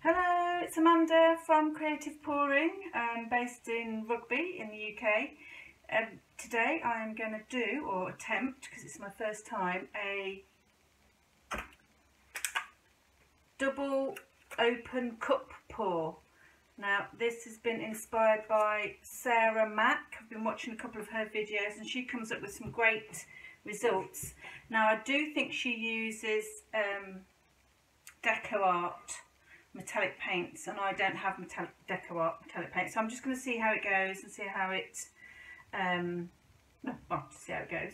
Hello, it's Amanda from Creative Pouring, based in Rugby in the UK. Today I am going to do, or attempt, because it's my first time, a double open cup pour. Now this has been inspired by Sarah Mack. I've been watching a couple of her videos and she comes up with some great results. Now I do think she uses deco art metallic paints, and I don't have deco art metallic paint, so I'm just going to see how it goes and see how it see how it goes.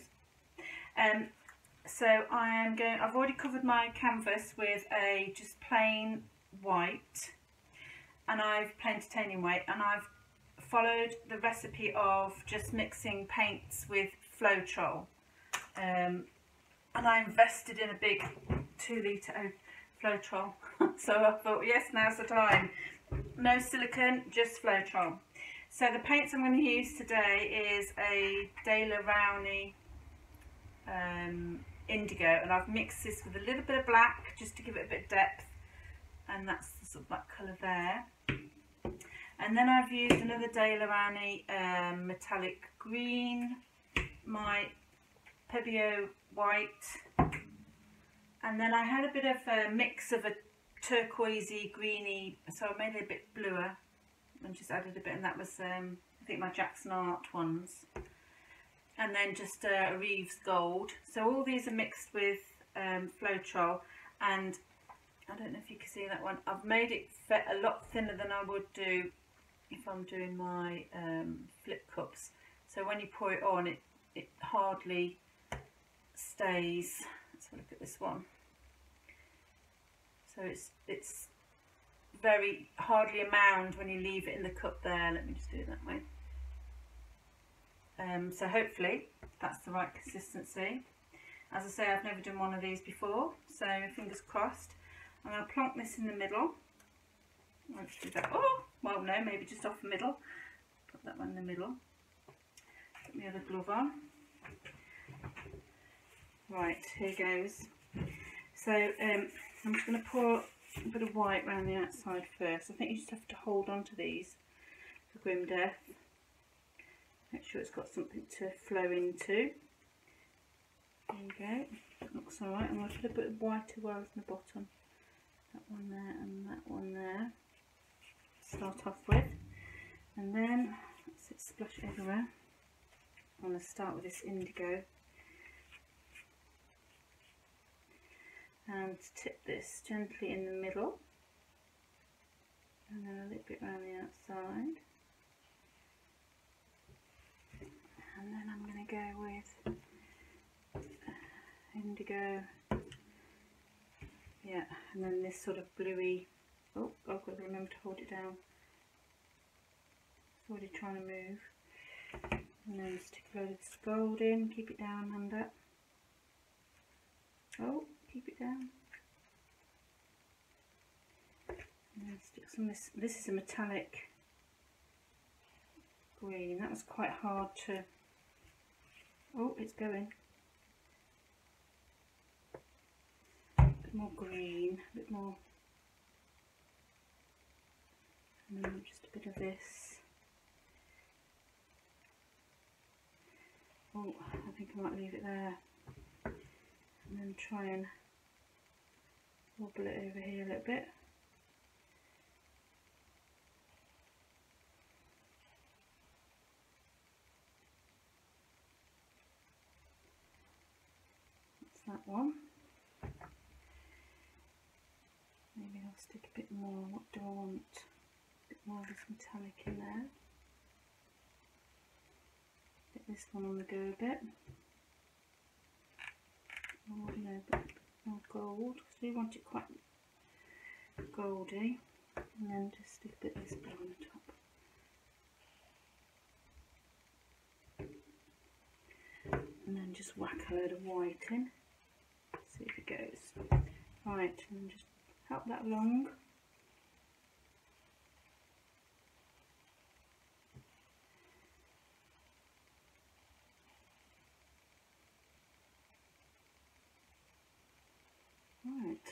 So I've already covered my canvas with a just plain white, and plain titanium white, and I've followed the recipe of just mixing paints with Floetrol, and I invested in a big 2 litre Floetrol. So I thought, yes, now's the time. No silicone, just Floetrol. So the paints I'm going to use today is a De La Rowney indigo, and I've mixed this with a little bit of black just to give it a bit of depth, and that's the sort of black colour there. And then I've used another De La Rowney metallic green, my Pebeo white, and then I had a bit of a mix of a turquoisey, greeny, so I made it a bit bluer and just added a bit, and that was I think my Jackson Art ones, and then just a Reeves Gold. So all these are mixed with Floetrol, and I don't know if you can see that one, I've made it a lot thinner than I would do if I'm doing my flip cups. So when you pour it on, it hardly stays. Let's have a look at this one. So it's very hardly a mound when you leave it in the cup there. Let me just do it that way. So hopefully that's the right consistency. As I say, I've never done one of these before, so fingers crossed. I'm going to plonk this in the middle. Let's do that. Oh, well, no, maybe just off the middle. Put that one in the middle. Put my other glove on. Right, here goes. So I'm just going to pour a bit of white around the outside first. I think you just have to hold on to these for grim death. Make sure it's got something to flow into. There you go. That looks alright. I'm going to put a bit of white as well as in the bottom. That one there and that one there. Start off with. And then, let's it splash everywhere. I'm going to start with this indigo. And tip this gently in the middle, and then a little bit around the outside, and then I'm going to go with indigo, yeah, and then this sort of bluey, oh, I've got to remember to hold it down, it's already trying to move, and then stick a load of this gold in, keep it down, hand up, oh, keep it down, and then stick some of this is a metallic green, that was quite hard to, oh, it's going, a bit more green, a bit more, and then just a bit of this, oh, I think I might leave it there, and then try and wobble it over here a little bit. That's that one. Maybe I'll stick a bit more. What do I want? A bit more of this metallic in there. Get this one on the go a bit. Oh, no, a bit more gold, so you want it quite goldy, and then just stick a bit of this blue on the top, and then just whack a load of white in, see if it goes. Right, and just help that along. Right.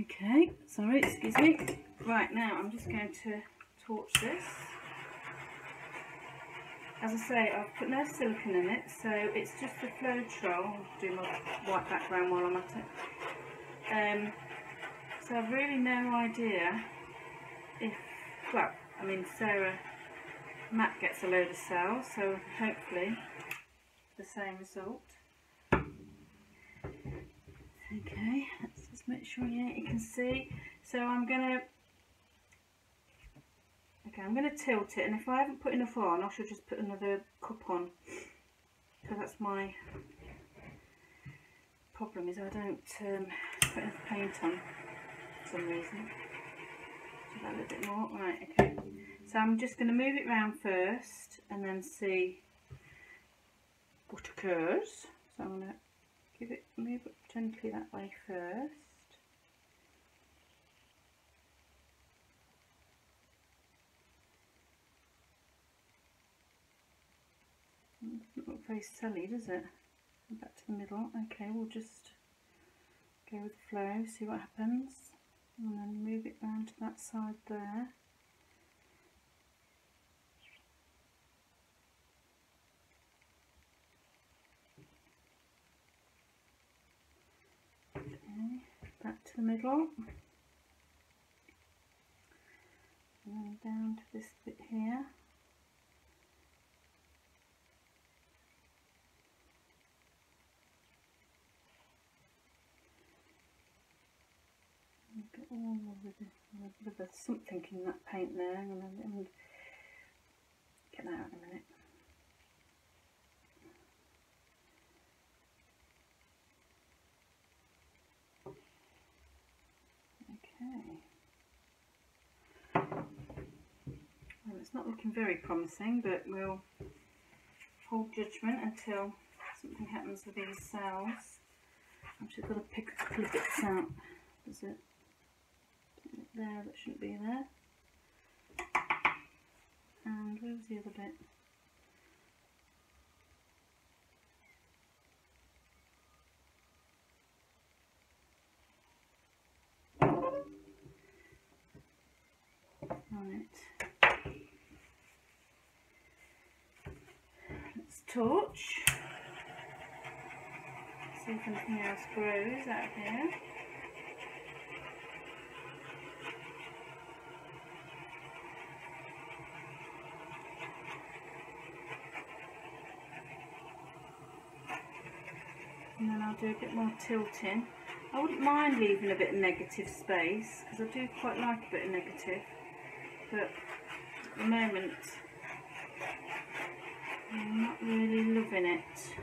Okay, sorry, excuse me. Right, now I'm just going to torch this. As I say, I've put no silicone in it, so it's just a Floetrol. I'll do my white background while I'm at it. So I've really no idea if, well, I mean, Sarah Mack gets a load of cells, so hopefully the same result. Okay, let's just make sure you can see. So I'm gonna tilt it, and if I haven't put enough on, I should just put another cup on, because that's my problem, is I don't put enough paint on for some reason. So that a little bit more. Right, okay. So I'm just going to move it round first and then see what occurs. So I'm going to move it gently that way first. It doesn't look very silly, does it? Back to the middle. Okay, we'll just go with the flow, see what happens, and then move it round to that side there. Okay, back to the middle, and then down to this bit here. Get all of the something in that paint there, and then get that out in a minute. Okay. Well, it's not looking very promising, but we'll hold judgment until something happens with these cells. I've just got to pick a couple of bits out. There's it there that shouldn't be there. And where's the other bit? Right. Let's torch. See if anything else grows out here. And then I'll do a bit more tilting. I wouldn't mind leaving a bit of negative space, because I do quite like a bit of negative, but at the moment I'm not really loving it.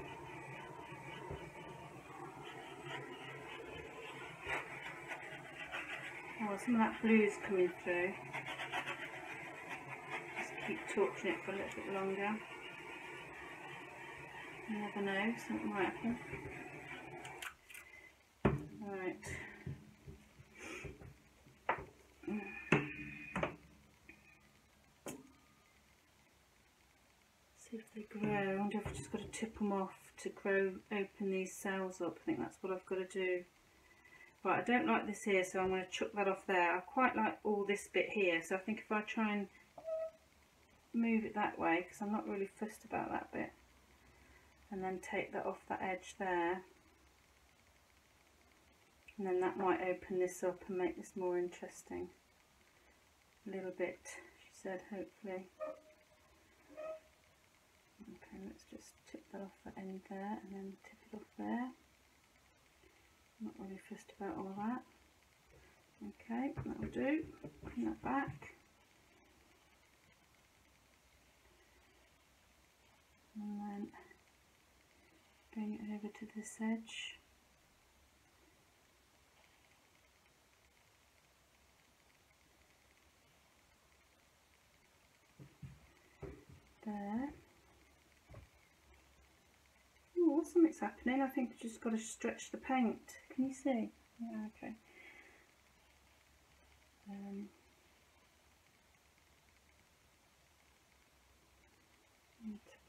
Oh, some of that blue's coming through. Just keep torching it for a little bit longer. You never know, something might happen. Right. See if they grow. I wonder if I've just got to tip them off to open these cells up. I think that's what I've got to do. Right, I don't like this here, so I'm going to chuck that off there. I quite like all this bit here, so I think if I try and move it that way, because I'm not really fussed about that bit, and then take that off that edge there, and then that might open this up and make this more interesting. A little bit, she said, hopefully. Okay, let's just tip that off that end there, and then tip it off there. Not really fussed about all that. Okay, that'll do. Bring that back. And then bring it over to this edge. There. Oh, something's happening. I think I've just got to stretch the paint. Can you see? Yeah, okay.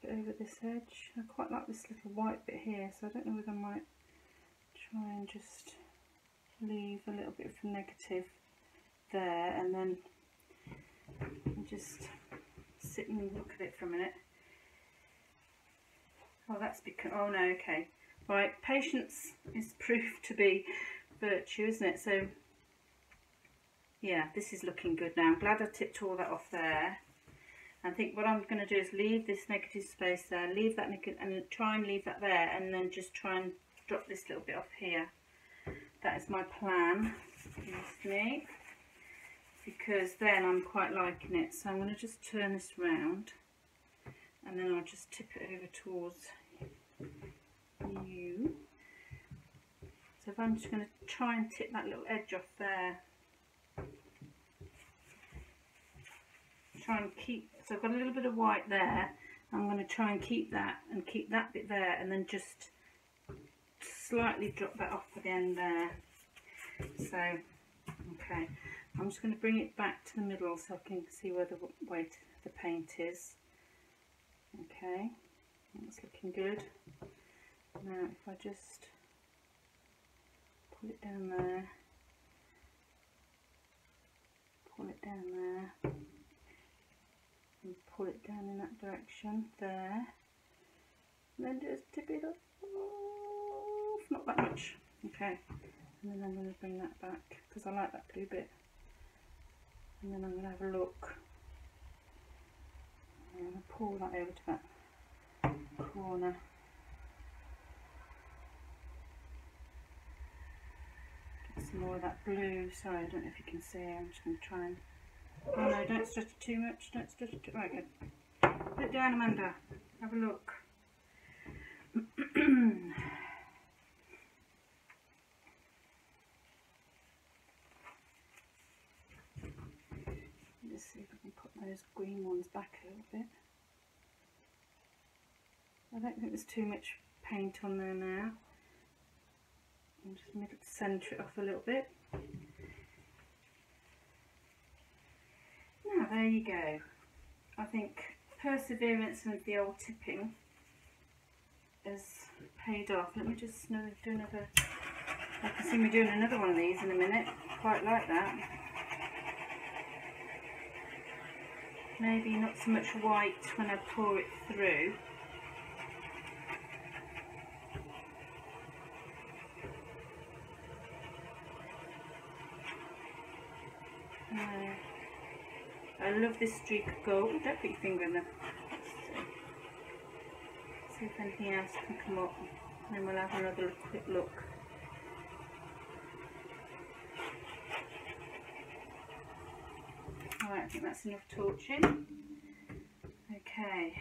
Tip it over this edge. I quite like this little white bit here, so I don't know whether I might try and just leave a little bit of negative there, and then just sit and look at it for a minute. Oh, that's because, oh no, okay. Right, patience is proved to be virtue, isn't it? So, yeah, this is looking good now. I'm glad I tipped all that off there. I think what I'm going to do is leave this negative space there, leave that negative, and try and leave that there, and then just try and drop this little bit off here. That is my plan, me, because then I'm quite liking it. So I'm going to just turn this round, and then I'll just tip it over towards you. So if I'm just going to try and tip that little edge off there, try and keep, so I've got a little bit of white there, I'm going to try and keep that and keep that bit there, and then just slightly drop that off at the end there. So okay, I'm just going to bring it back to the middle so I can see where the weight of the paint is. Okay, that's looking good. Now if I just pull it down there, pull it down there, and pull it down in that direction there, and then just tip it up, not that much, okay, and then I'm going to bring that back because I like that blue bit, and then I'm going to have a look, and I'm going to pull that over to that corner. Get some more of that blue. Sorry, I don't know if you can see, I'm just going to try and, oh no, don't stretch it too much, don't stretch it too much. Right, good. Put it down, Amanda. Have a look. Let's see if I can put those green ones back a little bit. I don't think there's too much paint on there now. I'm just going to centre it off a little bit. Now there you go. I think perseverance with the old tipping has paid off. Let me just do another. I can see me doing another one of these in a minute. Quite like that. Maybe not so much white when I pour it through. I love this streak of gold. Don't put your finger in there. See if anything else can come up, and then we'll have another quick look. Alright, I think that's enough torching. Okay.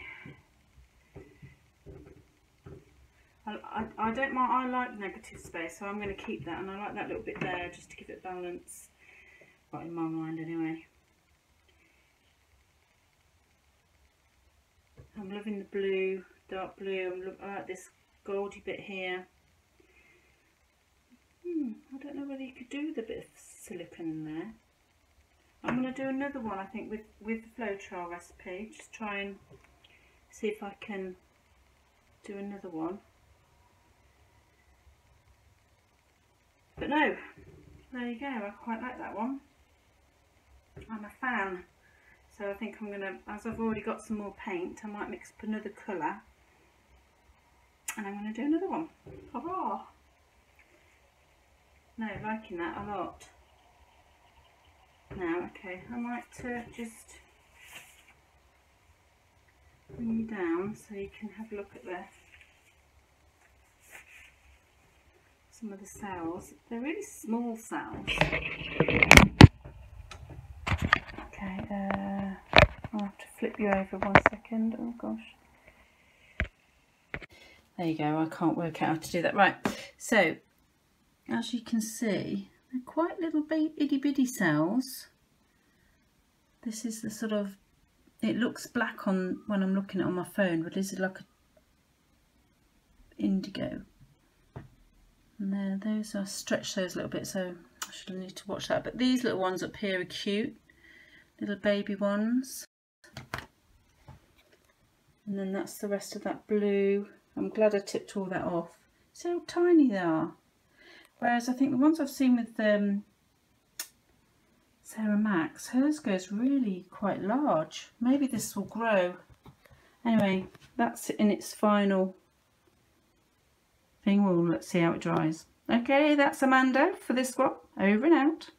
I don't mind, I like negative space, so I'm going to keep that, and I like that little bit there just to give it balance. Right, in my mind anyway. I'm loving the blue, dark blue. I like this goldy bit here. I don't know whether you could do with a bit of silicone in there. I'm going to do another one, I think, with the flow trial recipe. Just try and see if I can do another one. But no, there you go. I quite like that one. I'm a fan. So I think I'm going to, as I've already got some more paint, I might mix up another colour, and I'm going to do another one. Hurrah! No, liking that a lot. Now, okay, I might just bring you down so you can have a look at some of the cells. They're really small cells. Okay, I'll have to flip you over 1 second. Oh gosh. There you go, I can't work out how to do that. Right, so as you can see, they're quite little itty bitty cells. This is the sort of, it looks black on when I'm looking at it on my phone, but this is like a indigo. And there, those are stretched those a little bit, so I should need to watch that. But these little ones up here are cute. Little baby ones, and then that's the rest of that blue. I'm glad I tipped all that off. See how tiny they are. Whereas I think the ones I've seen with Sarah Mack, hers goes really quite large. Maybe this will grow. Anyway, that's in its final thing. Well, let's see how it dries. Okay, that's Amanda for this one. Over and out.